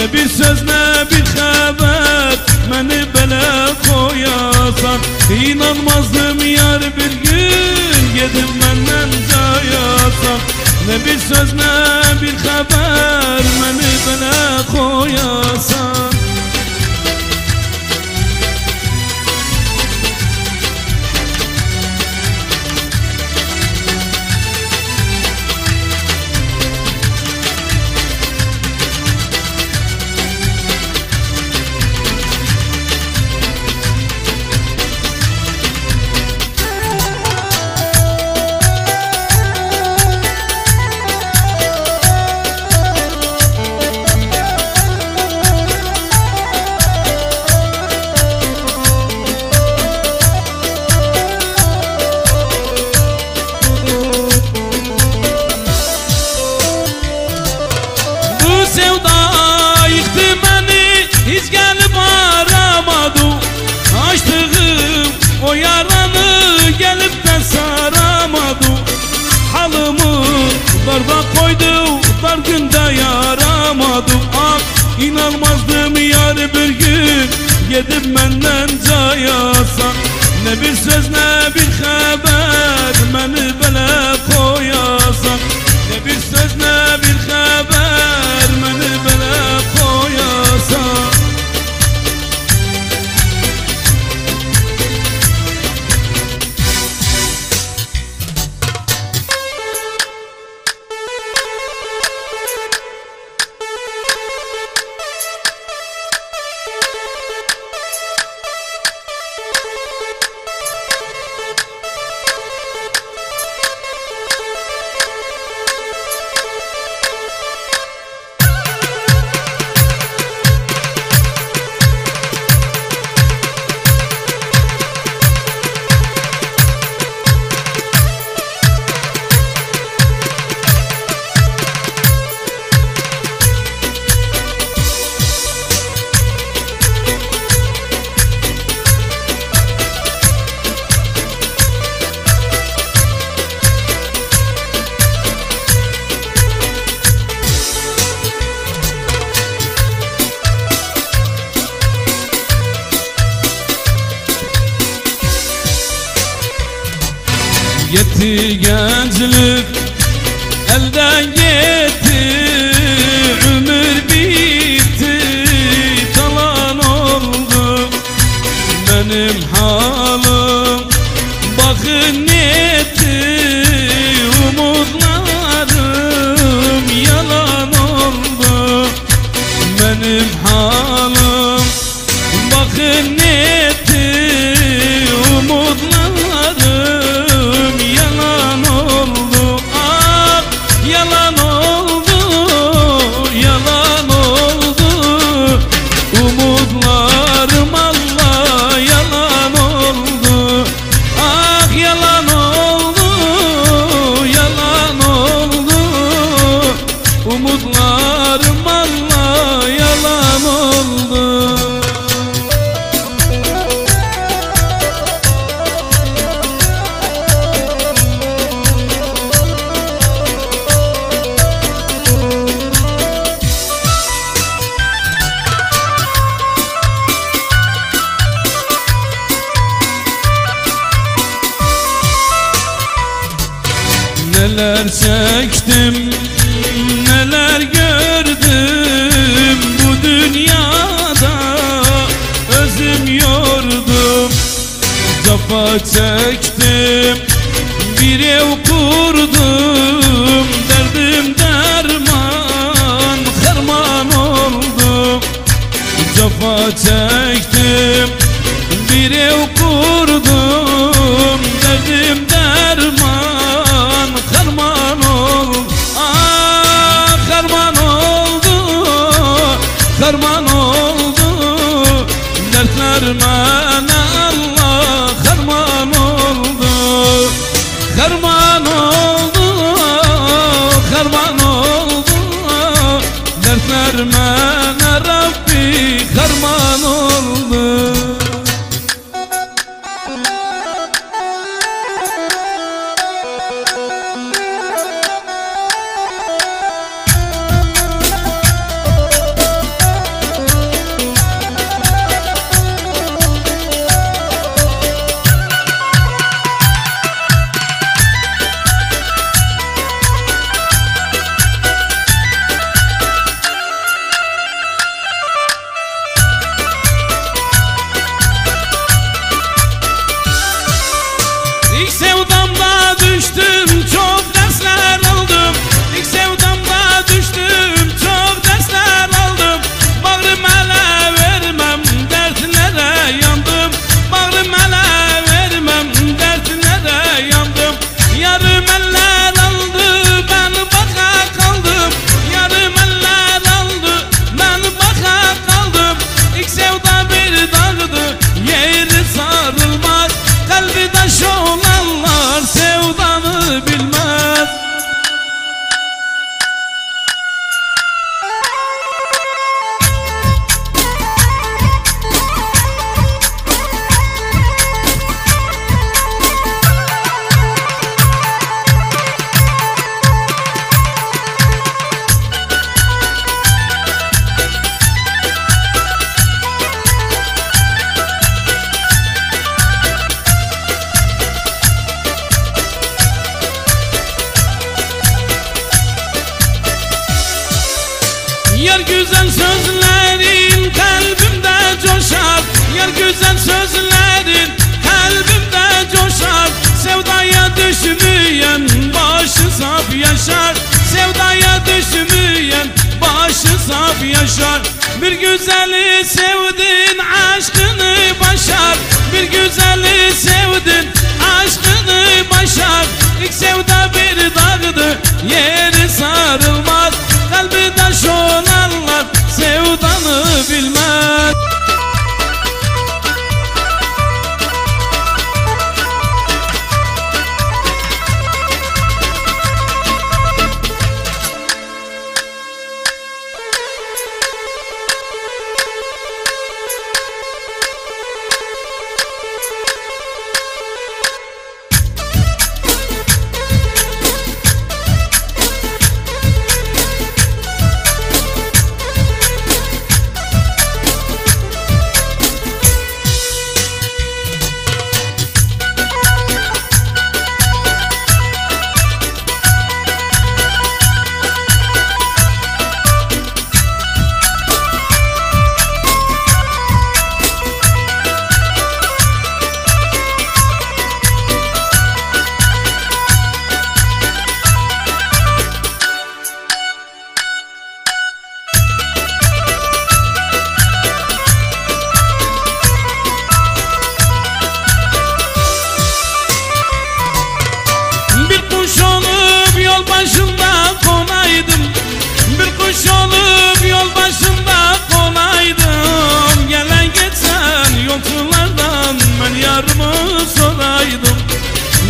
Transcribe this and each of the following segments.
Ne bir söz ne bir haber beni bele koyasan. İnanmazdım yar bir gün gidip benden cayasan. Ne bir söz ne bir haber beni bele koyasan. Sevda yıktı beni, hiç gelip aramadı. Açtığım o yaranı gelip de saramadı. Halımı darda koydu, dar günde yaramadı. Ah, inanmazdım yar bir gün gidip benden cayasan. Ne bir söz ne bir haber beni bele koyasan. Ne bir söz ne bir haber beni bele koyasan. Gitti gençlik elden gitti, ömür bitti, talan oldu benim halim. Bakın etti umutlarım yalan oldu benim halim. Bakın etti umutlarım yalan oldu. Ah, yalan oldu, yalan oldu. Umutlarım Allah yalan oldu. Ah, yalan oldu, yalan oldu. Umutlarım Allah yalan oldu. Neler çektim, neler gördüm bu dünyada, özüm yordum. Cefa çektim, bir ev kurdum, derdim derman, harman oldu. Cefa çektim, bir ev kurdum, derdim derman, harman oldu. Ah, harman oldu, harman oldu. Dertler bana Allah harman oldu. Harman oldu, harman oldu. Dertler bana Rabbi harman oldu. coşar. Bir güzeli sevdin aşkını başar. Bir güzeli sevdin aşkını başar. İlk sevda bir dağdı yeri sarılmaz. Kalbi taş olanlar sevdanı bilmez.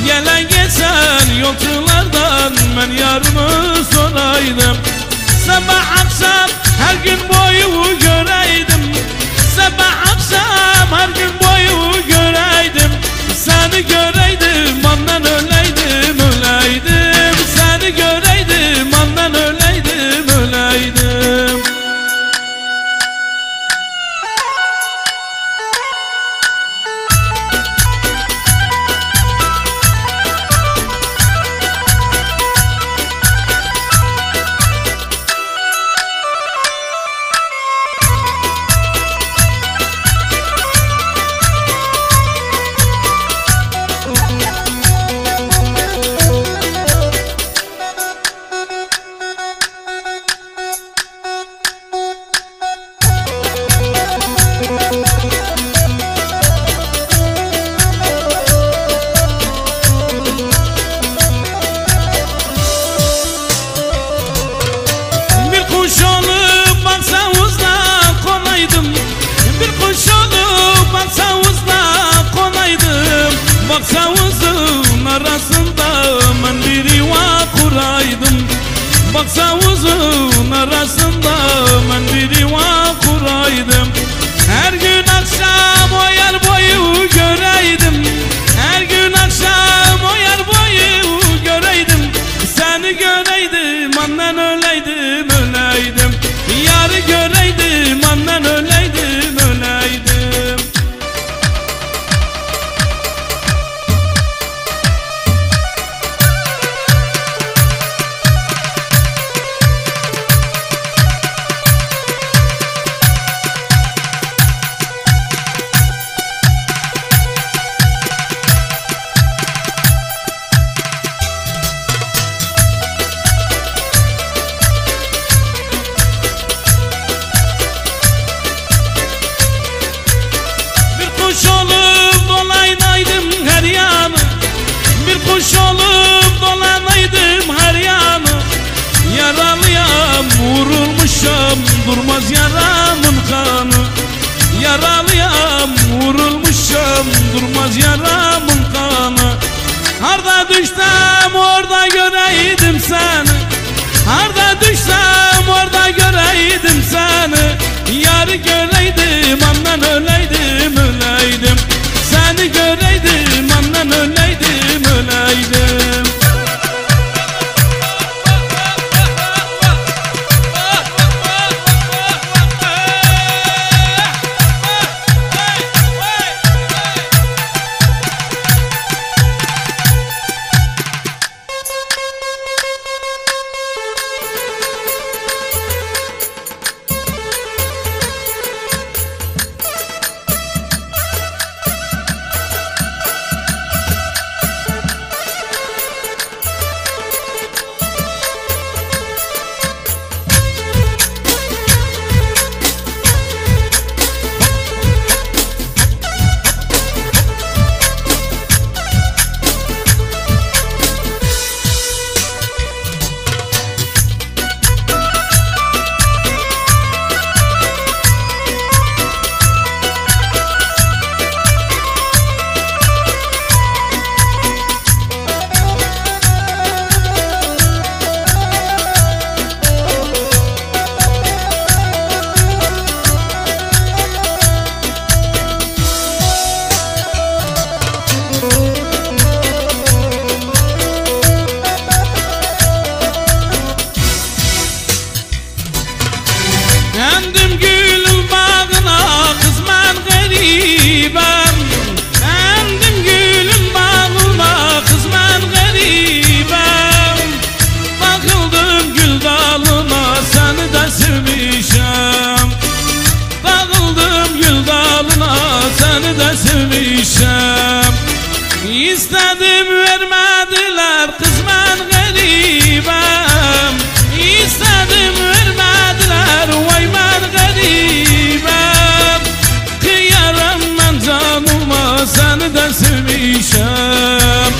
Gelen geçen yolculardan ben yarımı soraydım. Sabah akşam her gün boyu göreydim. Sabah akşam her gün boyu göreydim. Seni göreydim ondan öleydim öleydim. Seni göreydim ondan öleydim öleydim. Baksavuzun arasında ben bir yuva kuraydım. Baksavuzun arasında ben bir yuva kuraydım. Her gün akşam o yer boyu göreydim. Her gün akşam o yer boyu göreydim. Seni göreydim annen öleydim öleydim. Yarı göreydim annen öleydim öleydim. Kuş olup dolanaydım her yanı. Bir kuş olup dolanaydım her yanı. Yaralıyam vurulmuşam durmaz yaramın kanı. Yaralıyam vurulmuşam durmaz yaramın kanı. Harda düşsem orada göreydim seni. Harda düşsem orada göreydim seni. Yarı göreydim annen öleydim öleydim. Seni göreydim annen öleydim öleydim. İstedim vermediler kız ben garibem. İstedim vermediler vay ben garibem. Kıyarım ben canıma seni de sevmişem.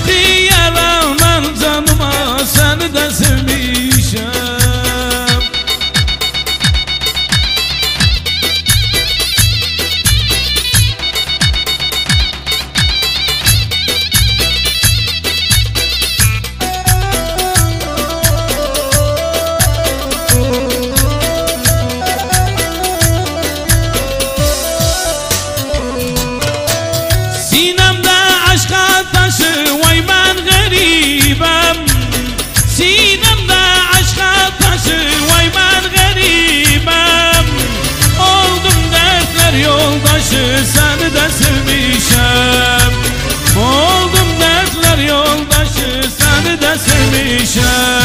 Kıyarım ben canıma seni de sevmişem. Sinemde aşka taşı vay ben garibem. Oldum dertler yoldaşı seni de sevmişem. Oldum dertler yoldaşı seni de sevmişem.